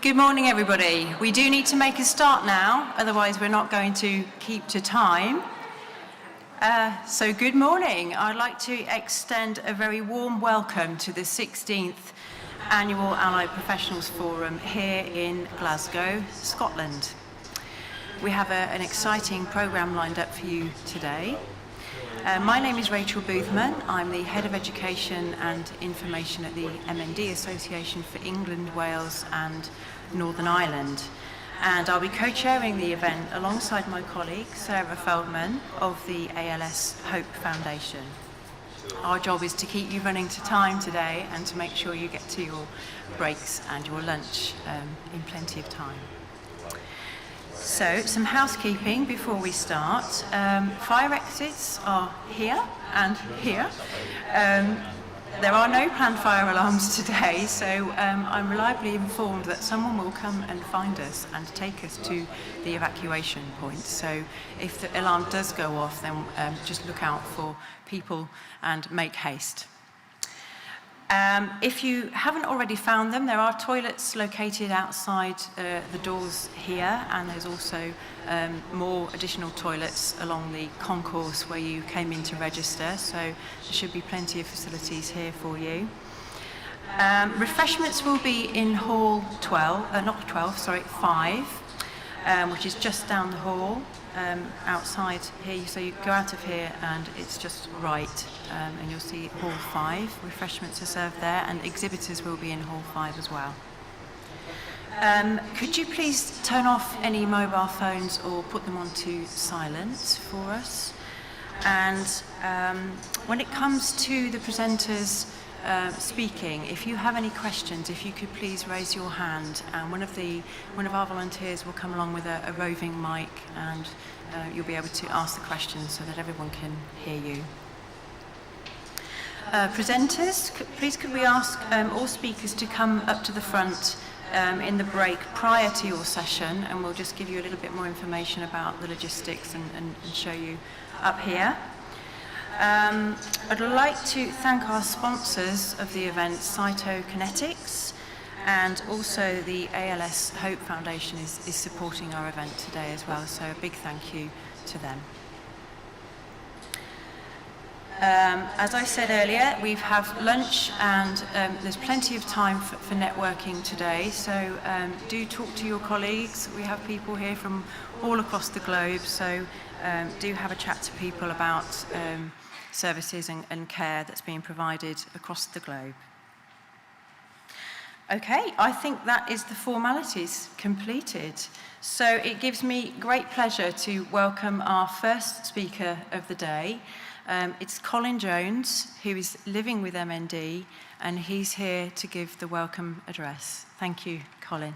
Good morning, everybody. We do need to make a start now, otherwise we're not going to keep to time. So good morning. I'd like to extend a very warm welcome to the 16th Annual Allied Professionals Forum here in Glasgow, Scotland. We have an exciting programme lined up for you today. My name is Rachel Boothman. I'm the Head of Education and Information at the MND Association for England, Wales and Northern Ireland. And I'll be co-chairing the event alongside my colleague, Sarah Feldman of the ALS Hope Foundation. Our job is to keep you running to time today and to make sure you get to your breaks and your lunch in plenty of time. So, some housekeeping before we start. Fire exits are here and here. There are no planned fire alarms today, so I'm reliably informed that someone will come and find us and take us to the evacuation point. So if the alarm does go off, then just look out for people and make haste. If you haven't already found them, there are toilets located outside the doors here, and there's also more additional toilets along the concourse where you came in to register, so there should be plenty of facilities here for you. Refreshments will be in hall 5, which is just down the hall. Outside here, so you go out of here and it's just right, and you'll see hall 5. Refreshments are served there, and exhibitors will be in hall 5 as well. Could you please turn off any mobile phones or put them onto silent for us? And when it comes to the presenters speaking, if you have any questions, if you could please raise your hand, and one of our volunteers will come along with a roving mic, and you'll be able to ask the questions so that everyone can hear you. Presenters, please could we ask all speakers to come up to the front in the break prior to your session, and we'll just give you a little bit more information about the logistics and show you up here. I'd like to thank our sponsors of the event, Cytokinetics, and also the ALS Hope Foundation is supporting our event today as well, so a big thank you to them. As I said earlier, we have lunch, and there's plenty of time for networking today, so do talk to your colleagues. We have people here from all across the globe, so do have a chat to people about services and care that's being provided across the globe. Okay, I think that is the formalities completed. So it gives me great pleasure to welcome our first speaker of the day. It's Colin Jones, who is living with MND, and he's here to give the welcome address. Thank you, Colin.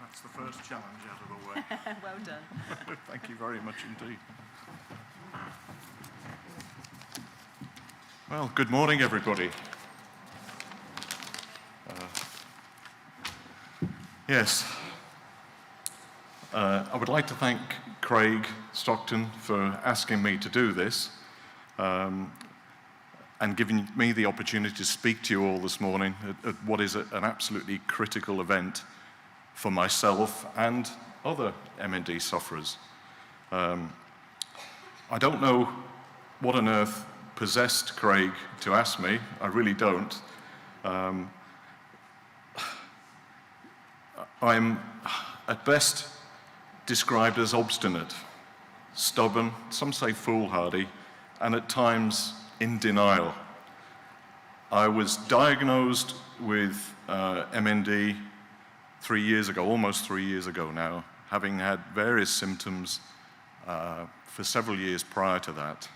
That's the first challenge out of the way. Well done. Thank you very much indeed. Well, good morning, everybody. Yes, I would like to thank Craig Stockton for asking me to do this and giving me the opportunity to speak to you all this morning at what is an absolutely critical event for myself and other MND sufferers. I don't know what on earth possessed Craig to ask me. I really don't. I'm at best described as obstinate, stubborn, some say foolhardy, and at times in denial. I was diagnosed with MND 3 years ago, almost 3 years ago now, having had various symptoms for several years prior to that.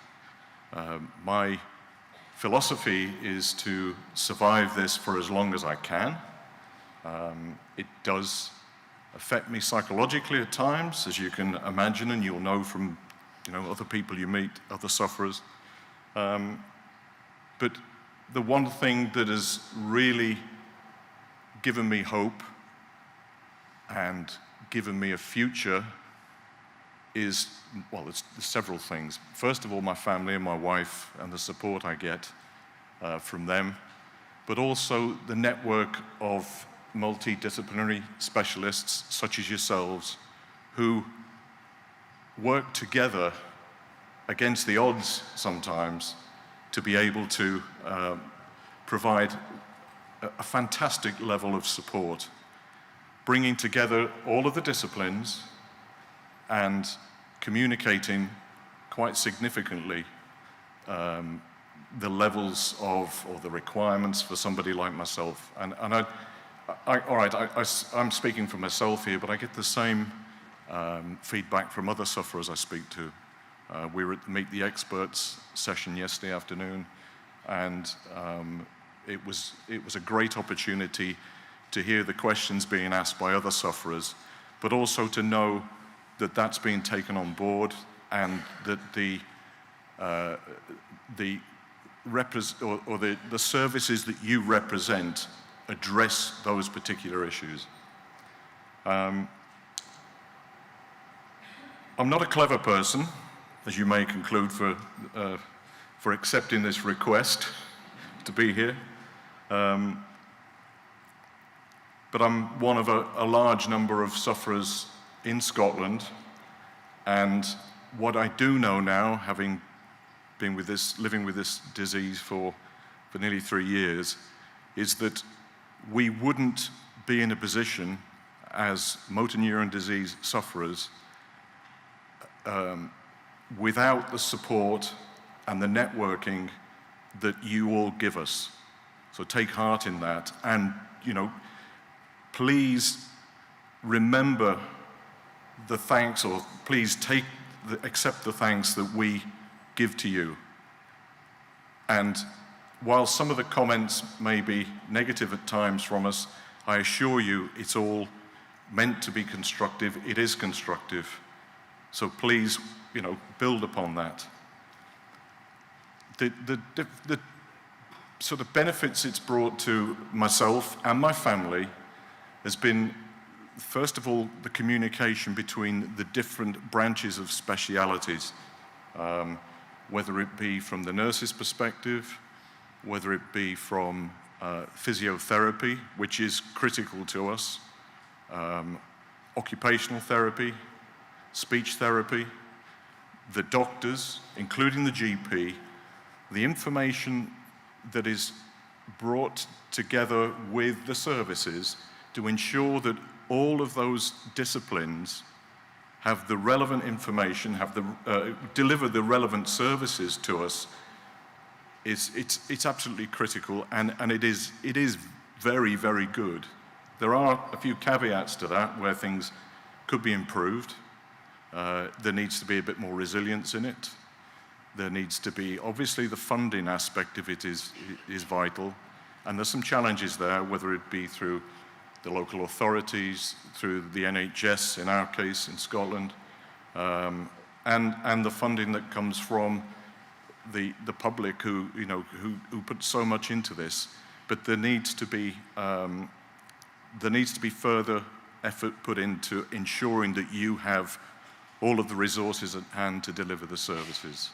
My philosophy is to survive this for as long as I can. It does affect me psychologically at times, as you can imagine, and you'll know from other people you meet, other sufferers. But the one thing that has really given me hope and given me a future is, well, there's several things. First of all, my family and my wife and the support I get from them, but also the network of multidisciplinary specialists such as yourselves who work together against the odds sometimes to be able to provide a fantastic level of support, bringing together all of the disciplines and communicating quite significantly the levels of, or the requirements for somebody like myself. And I'm speaking for myself here, but I get the same feedback from other sufferers I speak to. We were at the Meet the Experts session yesterday afternoon, and it was a great opportunity to hear the questions being asked by other sufferers, but also to know that that's being taken on board, and that the services that you represent address those particular issues. I'm not a clever person, as you may conclude for accepting this request to be here. But I'm one of a large number of sufferers in Scotland, and what I do know now, having been living with this disease for nearly 3 years, is that we wouldn't be in a position as motor neuron disease sufferers without the support and the networking that you all give us. So take heart in that, and please remember the thanks, or please accept the thanks that we give to you. And while some of the comments may be negative at times from us, I assure you it's all meant to be constructive. It is constructive. So please, build upon that. The sort of benefits it's brought to myself and my family has been, first of all, the communication between the different branches of specialities, whether it be from the nurse's perspective, whether it be from physiotherapy, which is critical to us, occupational therapy, speech therapy, the doctors, including the GP, the information that is brought together with the services to ensure that all of those disciplines have the relevant information, deliver the relevant services to us. It's absolutely critical, and it is very, very good. There are a few caveats to that where things could be improved. There needs to be a bit more resilience in it. There needs to be, obviously, the funding aspect of it is vital, and there's some challenges there, whether it be through the local authorities, through the NHS in our case in Scotland, and the funding that comes from the public who put so much into this. But there needs to be further effort put into ensuring that you have all of the resources at hand to deliver the services.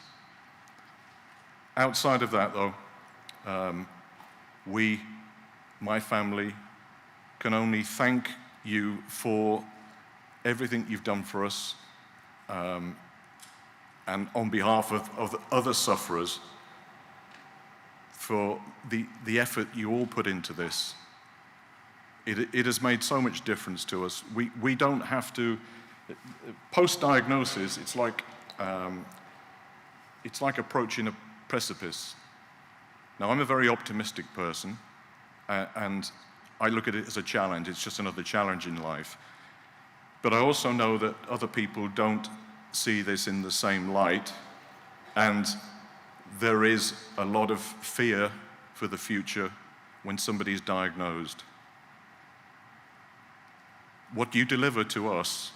Outside of that, though, my family, can only thank you for everything you've done for us, and on behalf of the other sufferers, for the effort you all put into this. It has made so much difference to us. We don't have to, post-diagnosis, it's like approaching a precipice. Now, I'm a very optimistic person, and I look at it as a challenge. It's just another challenge in life. But I also know that other people don't see this in the same light, and there is a lot of fear for the future when somebody's diagnosed. What you deliver to us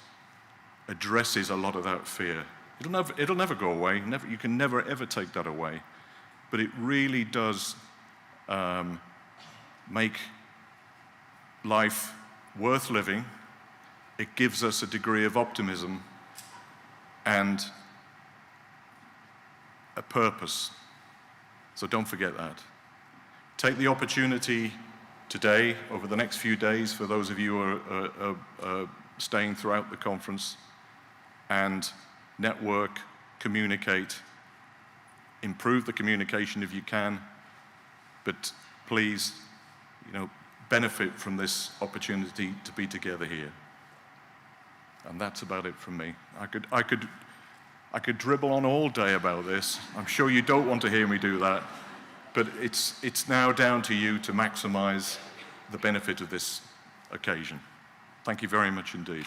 addresses a lot of that fear. It'll never go away. You can never, ever take that away. But it really does make life worth living it gives us a degree of optimism and a purpose. So don't forget that. Take the opportunity today, over the next few days, for those of you who are staying throughout the conference, and network, communicate, improve the communication if you can, but please, benefit from this opportunity to be together here. And that's about it from me. I could dribble on all day about this. I'm sure you don't want to hear me do that, but it's now down to you to maximize the benefit of this occasion. Thank you very much indeed.